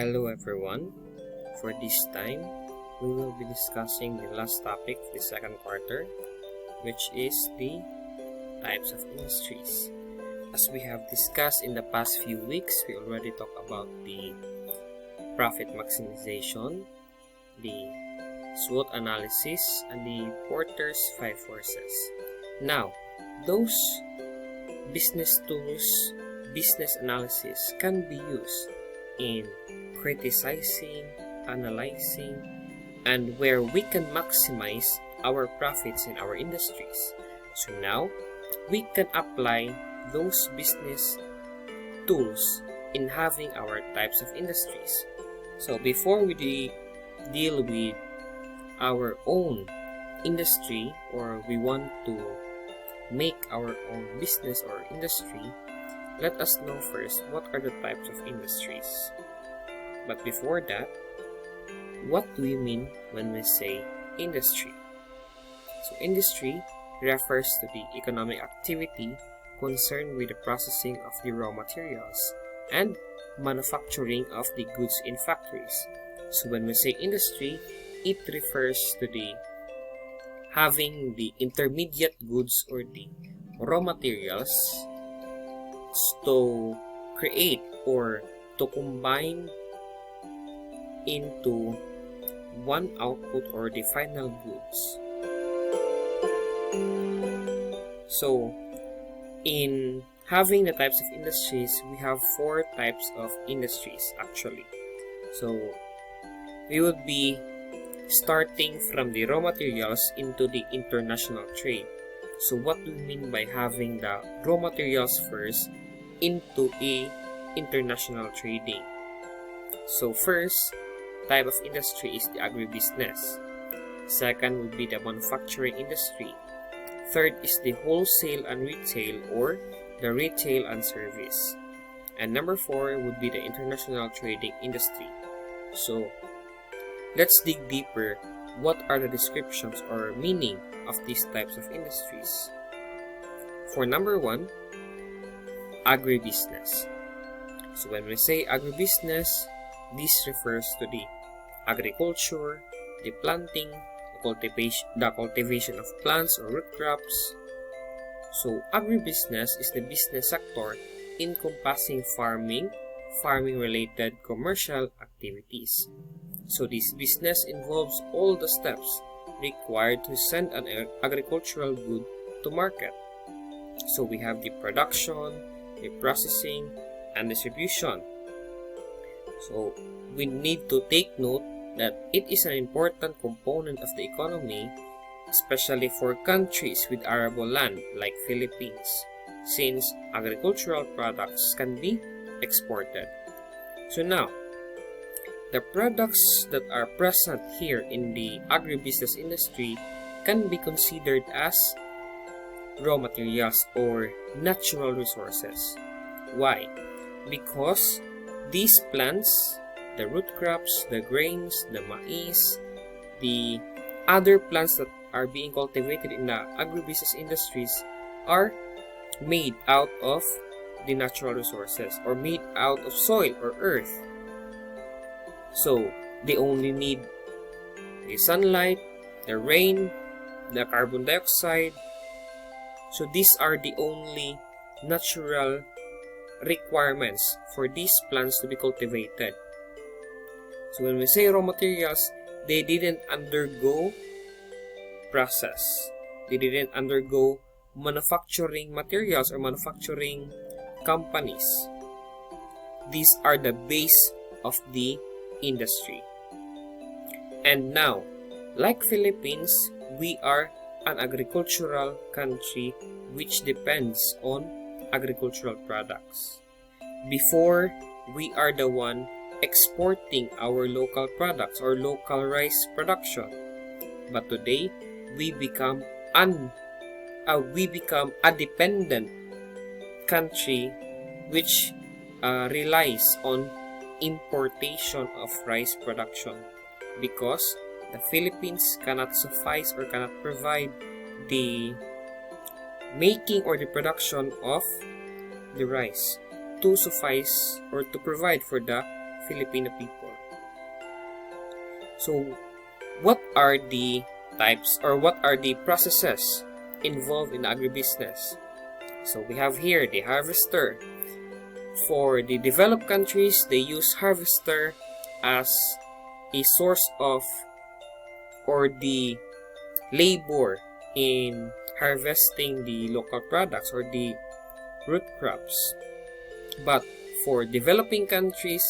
Hello everyone. For this time, we will be discussing the last topic of the second quarter, which is the types of industries. As we have discussed in the past few weeks, we already talked about the profit maximization, the SWOT analysis, and the Porter's 5 forces. Now, those business tools, business analysis can be used in criticizing, analyzing, and where we can maximize our profits in our industries. So now, we can apply those business tools in having our types of industries. So before we deal with our own industry, or we want to make our own business or industry, let us know first what are the types of industries. But before that, what do we mean when we say industry? So industry refers to the economic activity concerned with the processing of the raw materials and manufacturing of the goods in factories. So when we say industry, it refers to the having the intermediate goods or the raw materials to create or to combine into one output or the final goods. So in having the types of industries, we have 4 types of industries actually. So we would be starting from the raw materials into the international trade. So what do we mean by having the raw materials first into a international trading? So first type of industry is the agribusiness. Second would be the manufacturing industry. Third is the wholesale and retail, or the retail and service. And number 4 would be the international trading industry. So let's dig deeper. What are the descriptions or meaning of these types of industries? For number 1, agribusiness. So when we say agribusiness, this refers to the agriculture, the planting, the cultivation of plants or root crops. So agribusiness is the business sector encompassing farming related commercial activities. So this business involves all the steps required to send an agricultural good to market. So we have the production, the processing, and distribution. So we need to take note that it is an important component of the economy, especially for countries with arable land like Philippines, since agricultural products can be exported. So now, the products that are present here in the agribusiness industry can be considered as raw materials or natural resources. Why? Because these plants, the root crops, the grains, the maize, the other plants that are being cultivated in the agribusiness industries are made out of the natural resources or made out of soil or earth. So they only need the sunlight, the rain, the carbon dioxide. So these are the only natural requirements for these plants to be cultivated. So when we say raw materials, they didn't undergo process. They didn't undergo manufacturing materials or manufacturing companies. These are the base of the industry. And now, like Philippines, we are an agricultural country which depends on agricultural products. Before, we are the one exporting our local products or local rice production. But today, we become a dependent country which relies on importation of rice production, because the Philippines cannot suffice or cannot provide the making or the production of the rice to suffice or to provide for the Filipino people. So, what are the types or what are the processes involved in agribusiness? So, we have here the harvester. For the developed countries, they use harvester as a source of or the labor in harvesting the local products or the root crops. But for developing countries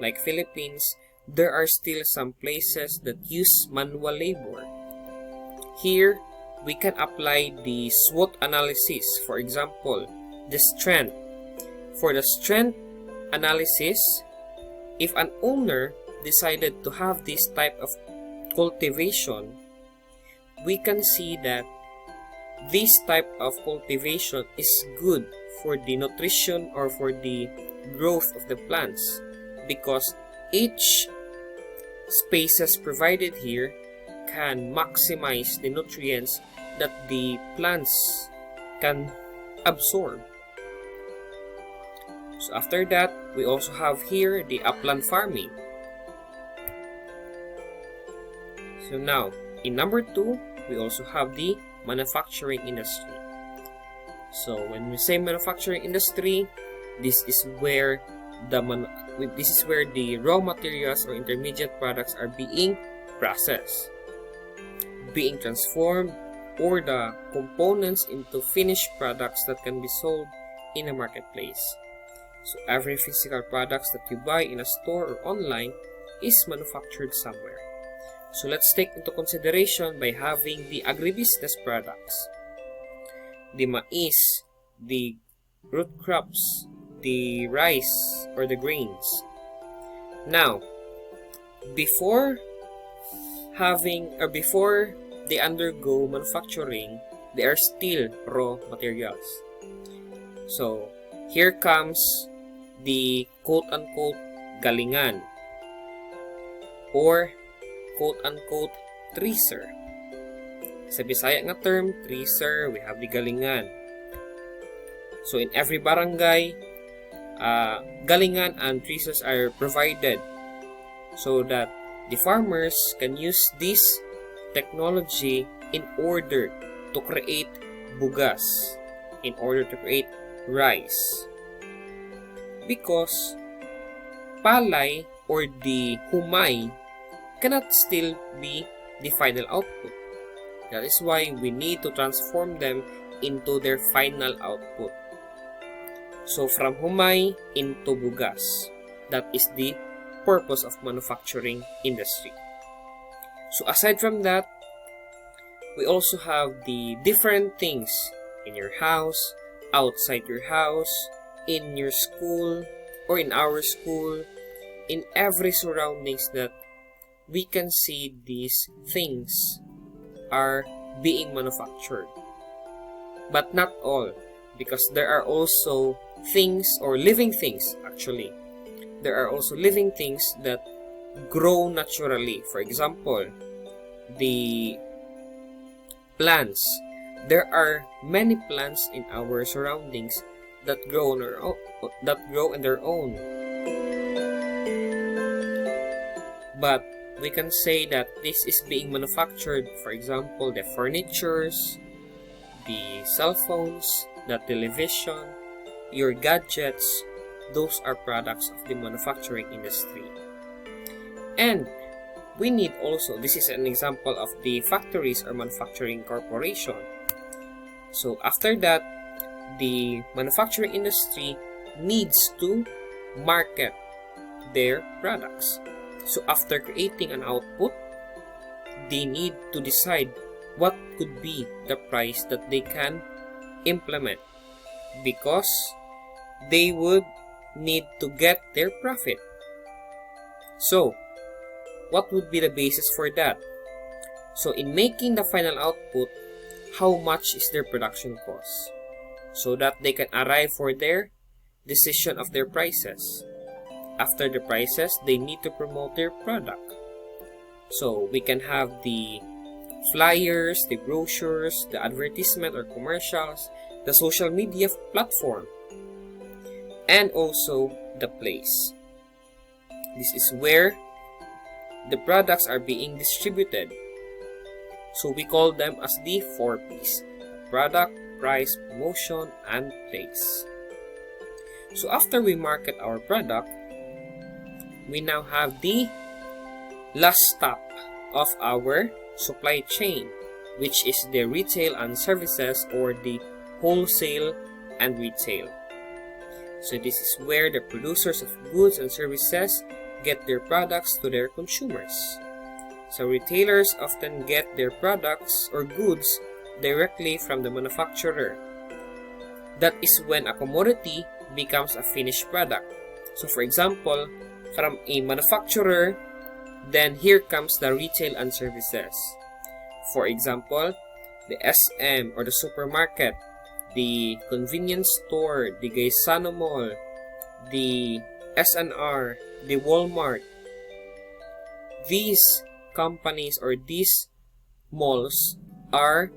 like Philippines, there are still some places that use manual labor. Here, we can apply the SWOT analysis. For example, the strength. For the strength analysis, if an owner decided to have this type of cultivation, we can see that this type of cultivation is good for the nutrition or for the growth of the plants, because each spaces provided here can maximize the nutrients that the plants can absorb. So after that, we also have here the upland farming. So now, in number 2, we also have the manufacturing industry. So when we say manufacturing industry, this is where the raw materials or intermediate products are being processed, being transformed, or the components into finished products that can be sold in a marketplace. So every physical products that you buy in a store or online is manufactured somewhere. So let's take into consideration by having the agribusiness products. The maize, the root crops, the rice or the grains. Now, before they undergo manufacturing, they are still raw materials. So here comes the quote-unquote galingan or quote-unquote treaser. Sa Bisaya nga term, treaser, we have the galingan. So in every barangay, galingan and treasers are provided so that the farmers can use this technology in order to create bugas, in order to create rice. Because palay or the humay cannot still be the final output. That is why we need to transform them into their final output. So from humay into bugas. That is the purpose of manufacturing industry. So aside from that, we also have the different things in your house, outside your house, in your school, or in our school, in every surroundings that we can see these things are being manufactured. But not all, because there are also things or living things actually. There are also living things that grow naturally. For example, the plants. There are many plants in our surroundings that grow on their own. But we can say that this is being manufactured. For example, the furnitures, the cell phones, the television, your gadgets, those are products of the manufacturing industry. And we need also, this is an example of the factories or manufacturing corporation. So after that, the manufacturing industry needs to market their products. So after creating an output, they need to decide what could be the price that they can implement, because they would need to get their profit. So what would be the basis for that? So in making the final output, how much is their production cost, so that they can arrive for their decision of their prices. After the prices, they need to promote their product. So we can have the flyers, the brochures, the advertisement or commercials, the social media platform, and also the place. This is where the products are being distributed. So we call them as the 4 Ps: product, price, promotion, and place. So after we market our product, we now have the last stop of our supply chain, which is the retail and services, or the wholesale and retail. So this is where the producers of goods and services get their products to their consumers. So retailers often get their products or goods directly from the manufacturer. That is when a commodity becomes a finished product. So for example, from a manufacturer, then here comes the retail and services. For example, the SM or the supermarket, the convenience store, the Gaisano Mall, the SNR, the Walmart. These companies or these malls are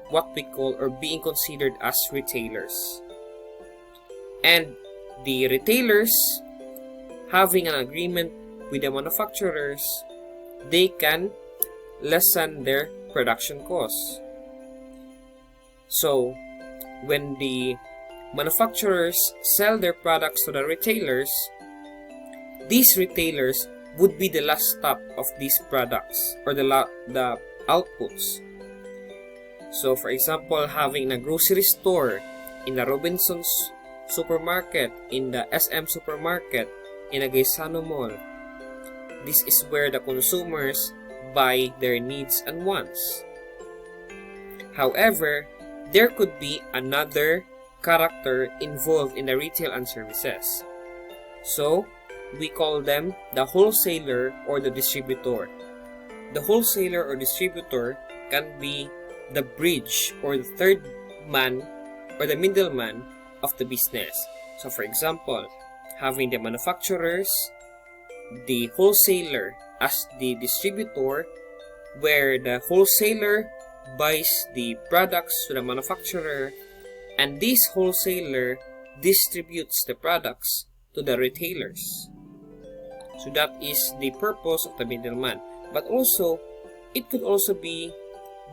what we call or being considered as retailers. And the retailers, having an agreement with the manufacturers, they can lessen their production costs. So when the manufacturers sell their products to the retailers, these retailers would be the last stop of these products or the outputs. So for example, having a grocery store in the Robinson's supermarket, in the SM supermarket, in a Gaisano Mall, this is where the consumers buy their needs and wants. However, there could be another character involved in the retail and services. So we call them the wholesaler or the distributor. The wholesaler or distributor can be the bridge or the third man or the middleman of the business. So for example, having the manufacturers, the wholesaler as the distributor, where the wholesaler buys the products to the manufacturer, and this wholesaler distributes the products to the retailers. So that is the purpose of the middleman. But also, it could also be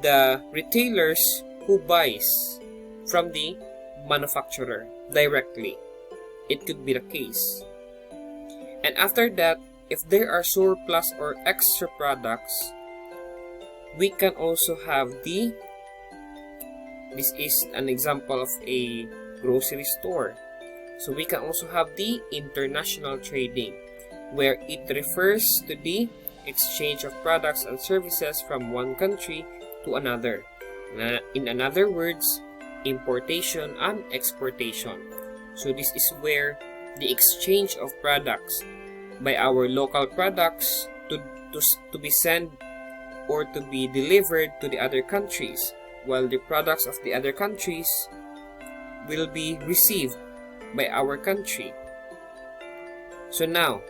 the retailers who buys from the manufacturer directly. It could be the case. And after that, if there are surplus or extra products, we can also have this is an example of a grocery store. So we can also have the international trading, where it refers to the exchange of products and services from one country to another. In other words, importation and exportation. So this is where the exchange of products by our local products to be sent or to be delivered to the other countries, while the products of the other countries will be received by our country. So now,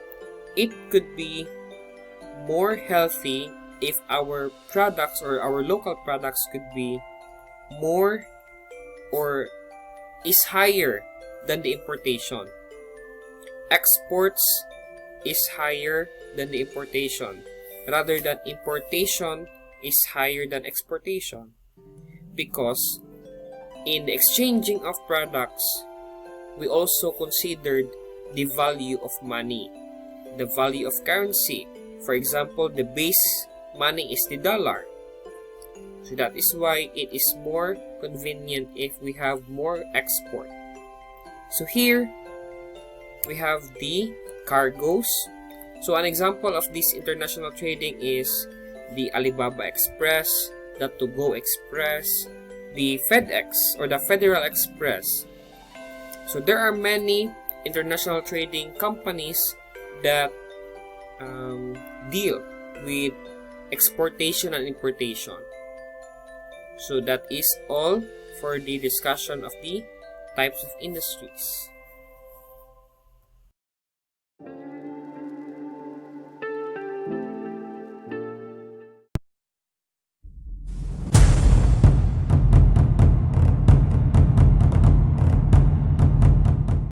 it could be more healthy if our products or our local products could be more or is higher than the importation. Exports is higher than the importation, rather than importation is higher than exportation. Because in the exchanging of products, we also considered the value of money, the value of currency. For example, the base money is the dollar. So that is why it is more convenient if we have more export. So here, we have the cargoes. So an example of this international trading is the Alibaba Express, the To-Go Express, the FedEx or the Federal Express. So there are many international trading companies that deal with exportation and importation. So that is all for the discussion of the types of industries.